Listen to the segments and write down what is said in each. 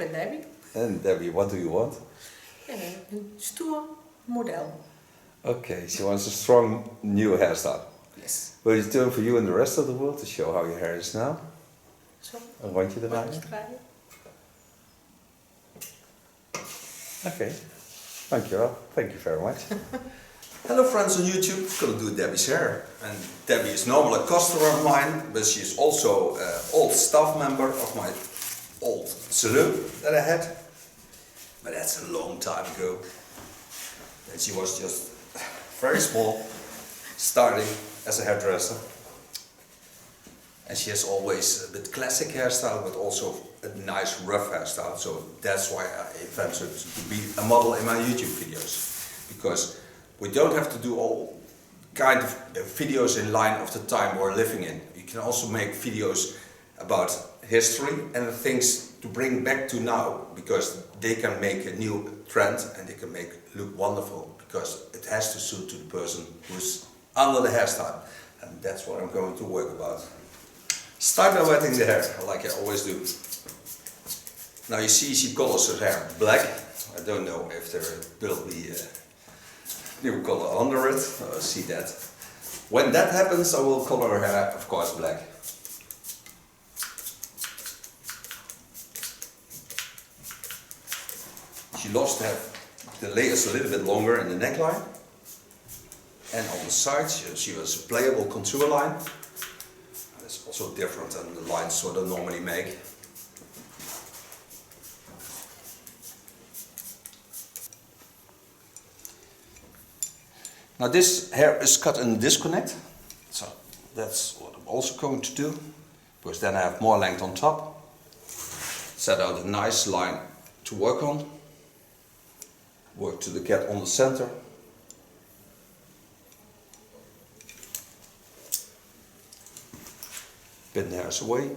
ben Debby. And Debbie, what do you want? Een stoer model. Okay, she wants a strong new hairstyle. Yes. Will you turn for you and the rest of the world to show how your hair is now? Zo. Een rondje draaien? Rondje draaien. Okay, dankjewel. Thank you very much. Hello friends on YouTube, gonna do Debbie's hair. And Debbie is normally a customer of mine, but she's also an old staff member of my old saloon that I had. But that's a long time ago. And she was just very small, starting as a hairdresser. And she has always a bit classic hairstyle, but also a nice rough hairstyle. So that's why I invented to be a model in my YouTube videos. Because we don't have to do all kind of videos in line of the time we're living in. You can also make videos about history and the things to bring back to now, because they can make a new trend and they can make it look wonderful, because it has to suit to the person who's under the hairstyle. And that's what I'm going to work about. Start by wetting the hair, like I always do. Now you see she colors her hair black. I don't know if there will be a new color under it. See that. When that happens, I will color her hair, of course, black. She loves to have the layers a little bit longer in the neckline. And on the sides, she has a playable contour line. It's also different than the lines sort of normally make. Now this hair is cut in disconnect, so that's what I'm also going to do, because then I have more length on top. Set out a nice line to work on. Work to the get on the center. Pin the hairs away.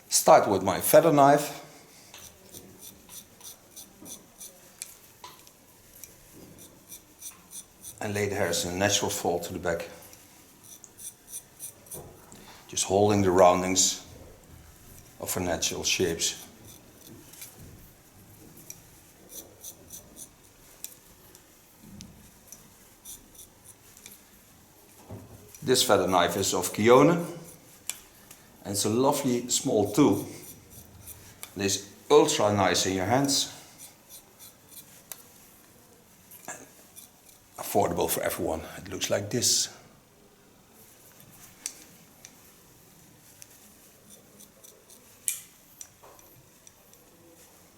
Start with my feather knife. And lay the hairs in a natural fold to the back. Just holding the roundings of her natural shapes. This feather knife is of T.K.S. and it's a lovely small tool. It is ultra nice in your hands. Affordable for everyone. It looks like this.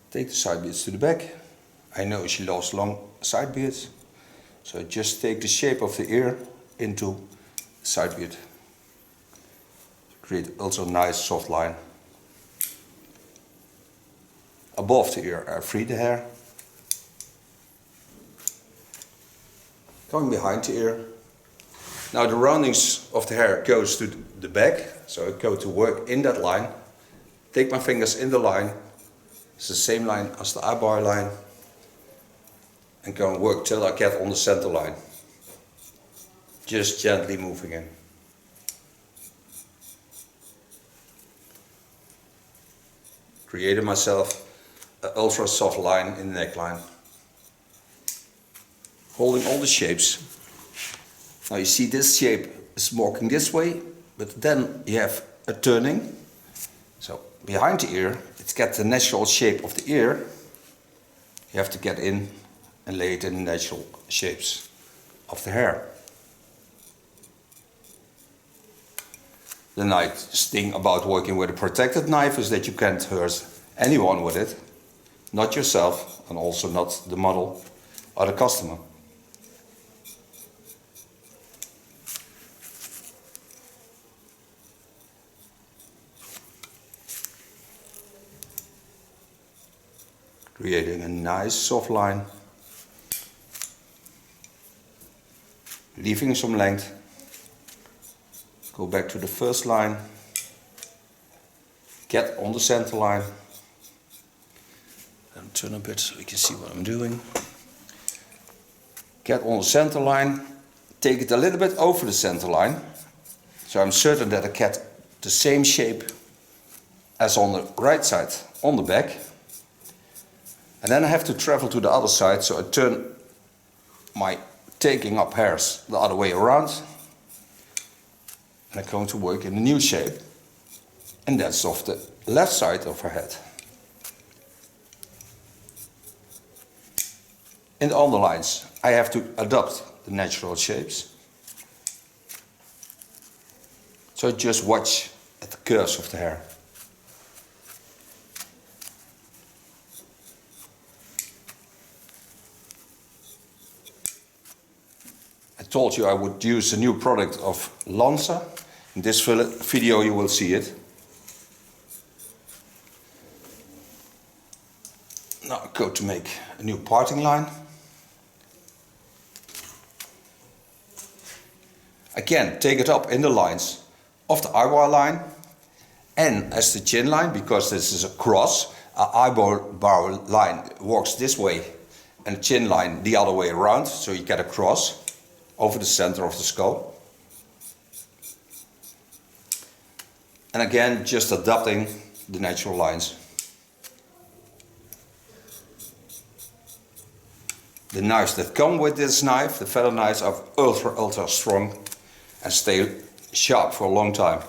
Take the side beards to the back. I know she loves long side beards, so just take the shape of the ear into the side beard. Create ultra nice soft line. Above the ear, I free the hair. Going behind the ear. Now the roundings of the hair goes to the back, so I go to work in that line. Take my fingers in the line. It's the same line as the eyebrow line. And go and work till I get on the center line. Just gently moving in. Created myself an ultra soft line in the neckline. Holding all the shapes. Now you see this shape is walking this way, but then you have a turning. So behind the ear, it gets the natural shape of the ear. You have to get in and lay it in the natural shapes of the hair. The nice thing about working with a protected knife is that you can't hurt anyone with it. Not yourself, and also not the model or the customer. Creating a nice soft line, leaving some length. Go back to the first line, get on the center line, and turn a bit so you can see what I'm doing. Get on the center line, take it a little bit over the center line, so I'm certain that I get the same shape as on the right side on the back. And then I have to travel to the other side, so I turn my taking up hairs the other way around. And I'm going to work in a new shape. And that's off the left side of her head. In the underlines, I have to adopt the natural shapes. So just watch at the curves of the hair. I told you I would use a new product of Lanza. In this video you will see it. Now I go to make a new parting line. Again, take it up in the lines of the eyebrow line and as the chin line, because this is a cross. Our eyebrow line walks this way and the chin line the other way around, so you get a cross over the center of the skull. And again, just adapting the natural lines. The knives that come with this knife, the feather knives, are ultra strong and stay sharp for a long time.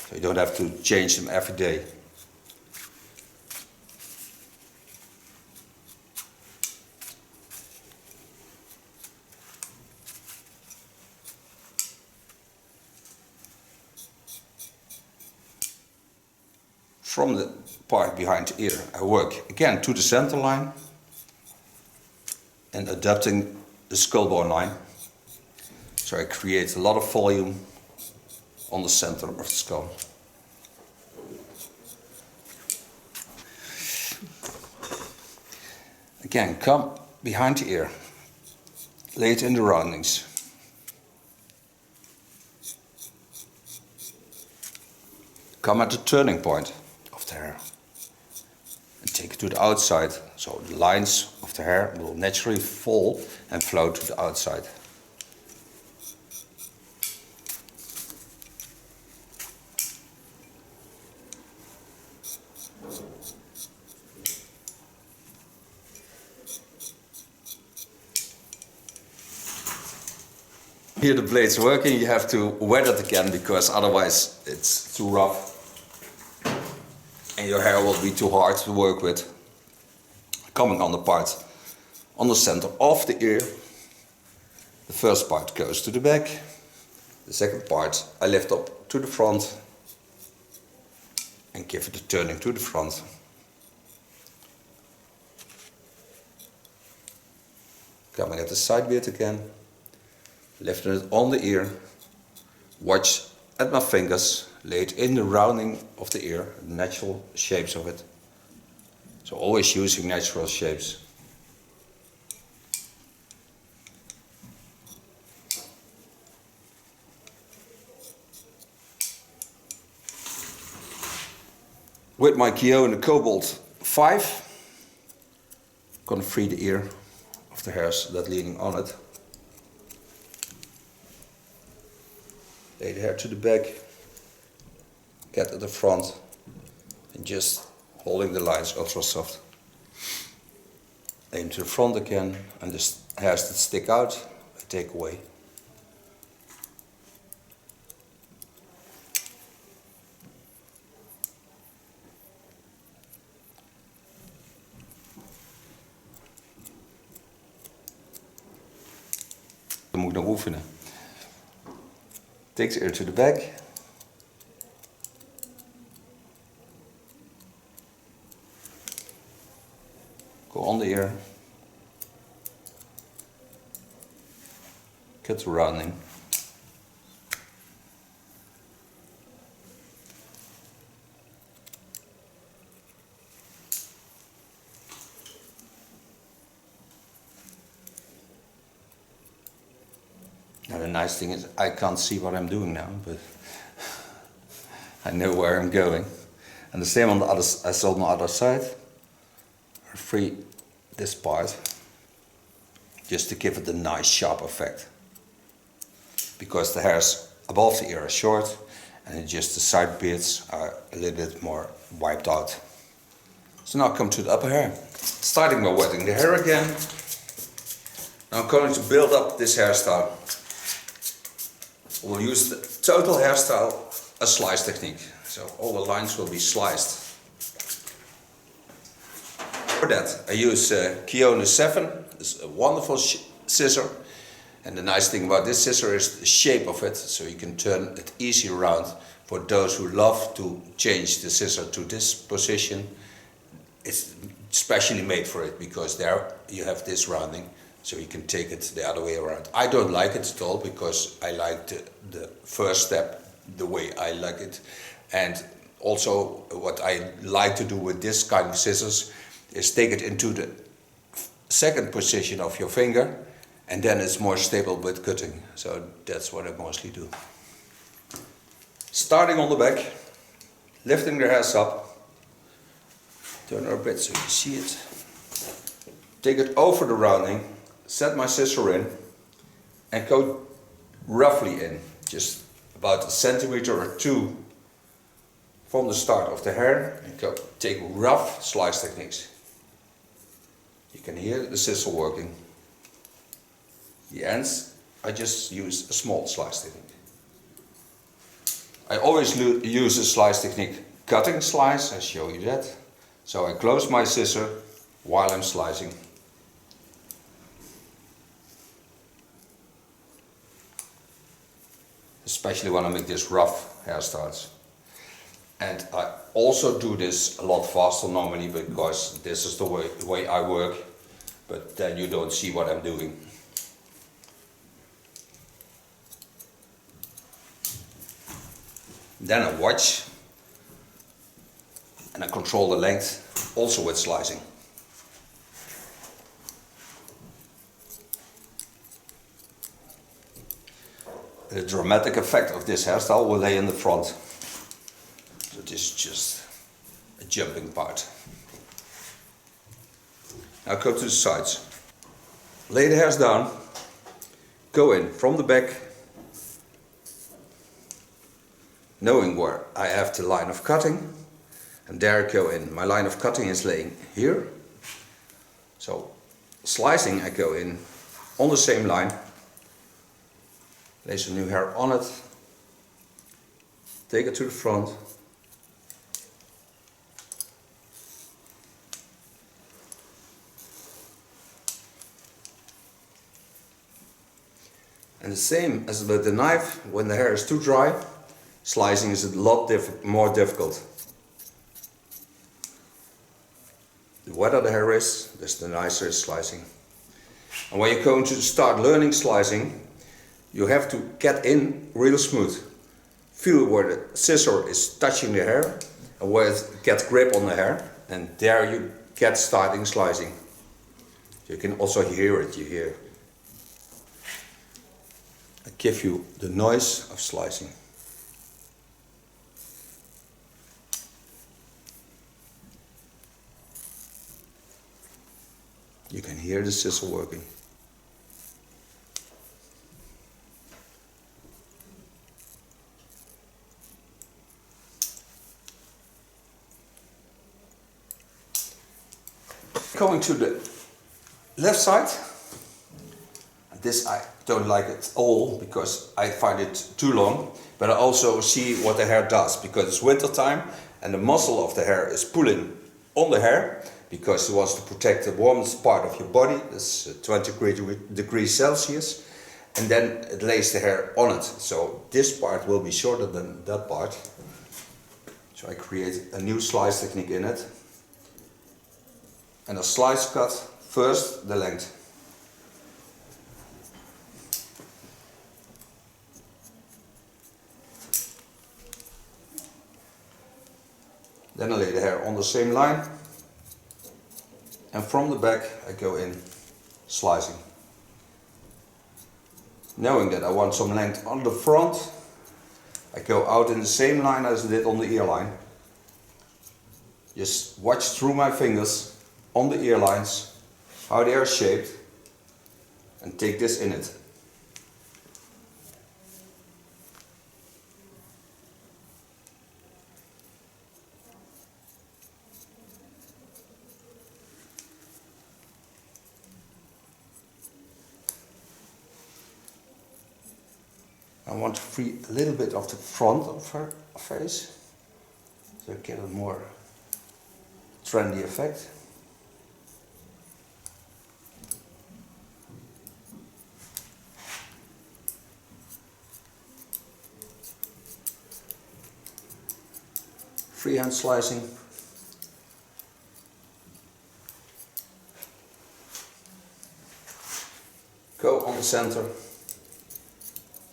So you don't have to change them every day. From the part behind the ear, I work again to the center line and adapting the skull bone line. So I create a lot of volume on the center of the skull. Again, come behind the ear, lay it in the roundings. Come at the turning point of the hair and take it to the outside, so the lines of the hair will naturally fall and flow to the outside. Here the blade's working, you have to wet it again because otherwise it's too rough and your hair will be too hard to work with. Coming on the part on the center of the ear, the first part goes to the back, the second part I lift up to the front and give it a turning to the front. Coming at the side bit again. Lifting it on the ear, watch at my fingers, lay it in the rounding of the ear, the natural shapes of it. So always using natural shapes. With my Kyo in the Cobalt 5, I'm gonna free the ear of the hairs that are leaning on it. Lay the hair to the back, get at the front, and just holding the lines ultra soft. Aim to the front again, and the hairs that stick out, I take away. Dan moet ik nog oefenen. Take the ear to the back. Go on the ear. Get the rounding. Now the nice thing is I can't see what I'm doing now, but I know where I'm going. And the same on the other, as on the other side. I free this part just to give it a nice sharp effect. Because the hairs above the ear are short and just the side bits are a little bit more wiped out. So now I come to the upper hair. Starting by wetting the hair again. Now I'm going to build up this hairstyle. We'll use the total hairstyle, a slice technique. So all the lines will be sliced. For that I use T.K.S 7. It's a wonderful scissor. And the nice thing about this scissor is the shape of it, so you can turn it easy around. For those who love to change the scissor to this position, it's specially made for it, because there you have this rounding, so you can take it the other way around. I don't like it at all, because I like the first step the way I like it. And also what I like to do with this kind of scissors is take it into the second position of your finger, and then it's more stable with cutting. So that's what I mostly do. Starting on the back, lifting the hairs up, turn her a bit so you see it. Take it over the rounding, set my scissor in, and go roughly in, just about a centimeter or two from the start of the hair, and go take rough slice techniques. You can hear the scissor working. The ends, I just use a small slice technique. I always use a slice technique, cutting slice, I show you that. So I close my scissor while I'm slicing. Especially when I make this rough hairstyles. And I also do this a lot faster normally, because this is the way I work, but then you don't see what I'm doing. Then I watch, and I control the length, also with slicing. The dramatic effect of this hairstyle will lay in the front. So this is just a jumping part. Now go to the sides. Lay the hairs down, go in from the back, knowing where I have the line of cutting, and there I go in. My line of cutting is laying here. So slicing, I go in on the same line, lay some new hair on it, take it to the front, and the same as with the knife, when the hair is too dry, slicing is a lot more difficult. The wetter the hair is, the nicer is slicing. And when you're going to start learning slicing, you have to get in real smooth. Feel where the scissor is touching the hair, and where it gets grip on the hair, and there you get starting slicing. You can also hear it, you hear. I give you the noise of slicing. You can hear the scissor working. Going to the left side. This I don't like at all, because I find it too long, but I also see what the hair does, because it's winter time and the muscle of the hair is pulling on the hair, because it wants to protect the warmest part of your body. It's 20 degrees Celsius, and then it lays the hair on it. So this part will be shorter than that part. So I create a new slice technique in it. And a slice cut first the length. Then I lay the hair on the same line, and from the back I go in slicing. Knowing that I want some length on the front, I go out in the same line as I did on the ear line. Just watch through my fingers on the ear lines, how they are shaped, and take this in it. I want to free a little bit of the front of her face, so I get a more trendy effect. Freehand slicing. Go on the center.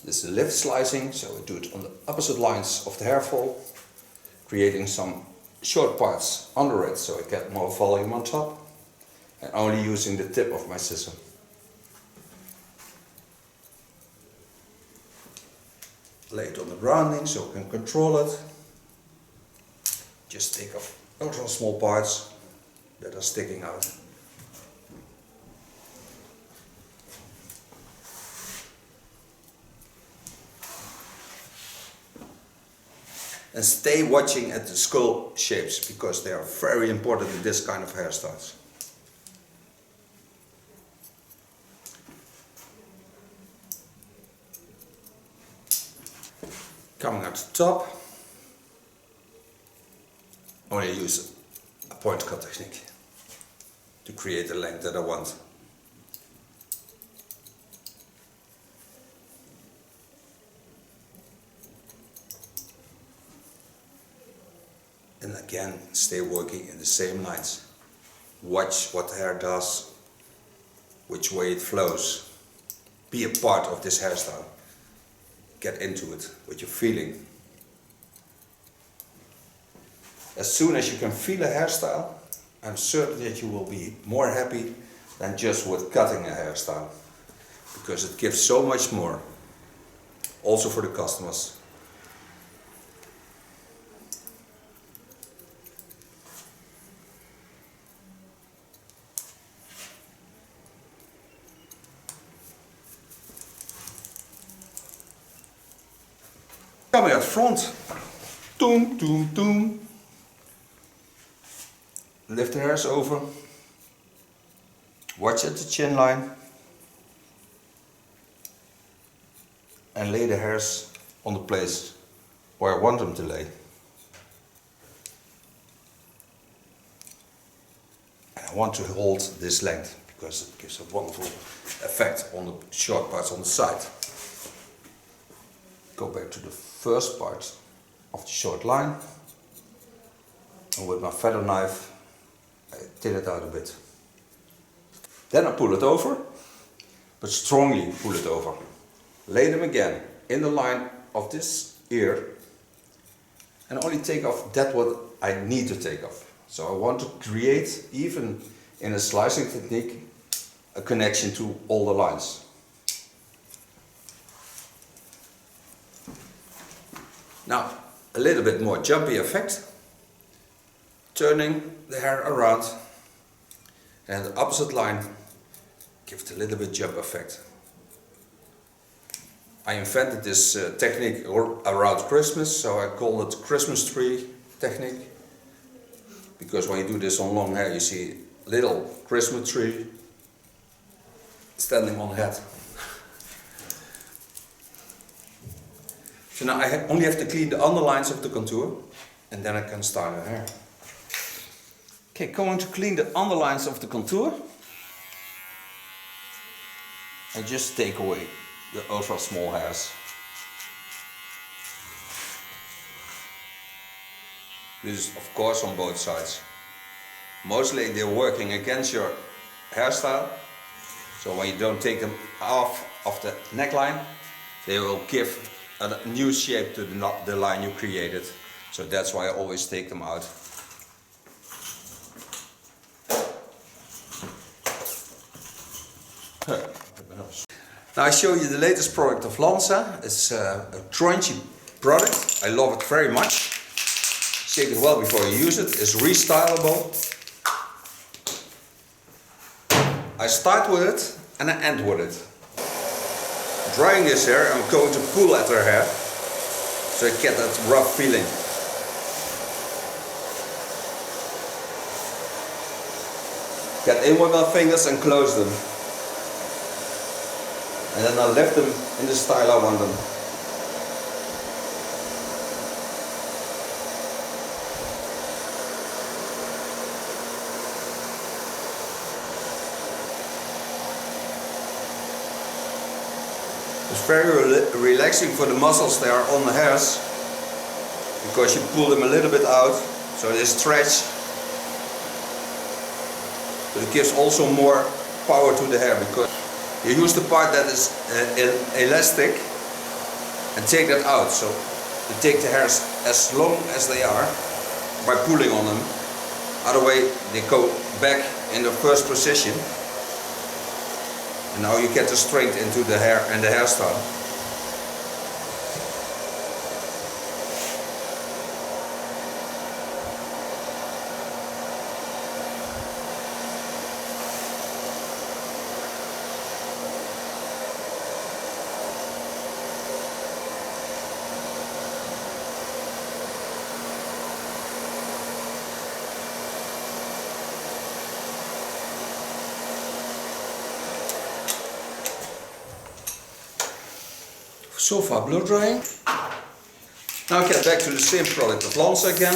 This is lift slicing, so we do it on the opposite lines of the hair fall, creating some short parts under it so I get more volume on top, and only using the tip of my scissor. Lay it on the rounding so I can control it. Just take off those small parts that are sticking out. And stay watching at the skull shapes because they are very important in this kind of hairstyles. Coming at the top, I want to use a point cut technique to create the length that I want. And again, stay working in the same lines. Watch what the hair does, which way it flows. Be a part of this hairstyle. Get into it with your feeling. As soon as you can feel a hairstyle, I'm certain that you will be more happy than just with cutting a hairstyle. Because it gives so much more. Also for the customers. Coming out front, toom, toom, toom. Lift the hairs over. Watch at the chin line. And lay the hairs on the place where I want them to lay. And I want to hold this length because it gives a wonderful effect on the short parts on the side. Go back to the first part of the short line, and with my feather knife I thin it out a bit. Then I pull it over, but strongly pull it over. Lay them again in the line of this ear and only take off that what I need to take off. So I want to create, even in a slicing technique, a connection to all the lines. Now, a little bit more jumpy effect, turning the hair around, and the opposite line gives it a little bit jump effect. I invented this technique around Christmas, so I call it Christmas tree technique, because when you do this on long hair you see a little Christmas tree standing on the head. So now I only have to clean the underlines of the contour and then I can style the hair. Okay, going to clean the underlines of the contour. I just take away the ultra small hairs. This is of course on both sides. Mostly they're working against your hairstyle. So when you don't take them off of the neckline, they will give a new shape to the line you created. So that's why I always take them out. Now I show you the latest product of Lanza. It's a crunchy product. I love it very much. Shake it well before you use it. It's restylable. I start with it and I end with it. Drying this hair, I'm going to pull at her hair so I get that rough feeling. Get in with my fingers and close them. And then I lift them in the style I want them. It's very relaxing for the muscles that are on the hairs, because you pull them a little bit out, so they stretch. But it gives also more power to the hair, because you use the part that is elastic and take that out. So you take the hairs as long as they are by pulling on them. Other way they go back in the first position. And now you get the strength into the hair and the hairstyle. So far blow drying. Now get back to the same product of Lance again.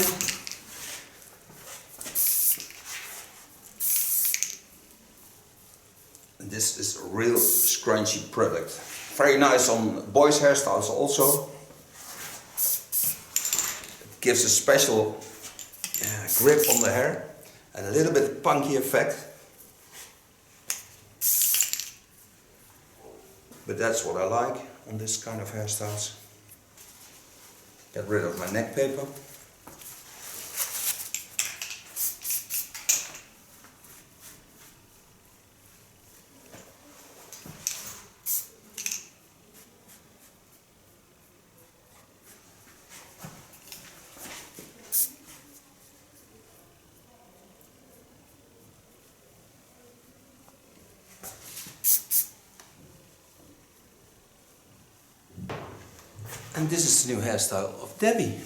And this is a real scrunchy product. Very nice on boys' hairstyles also. It gives a special grip on the hair and a little bit punky effect. But that's what I like on this kind of hairstyles. Get rid of my neck paper. And this is the new hairstyle of Debby.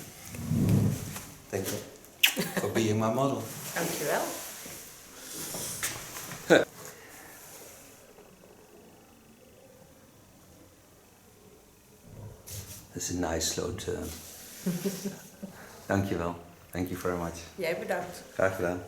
Thank you for being my model. Dankjewel. That's a nice slow turn. Dankjewel. Thank you very much. Jij bedankt. Graag gedaan.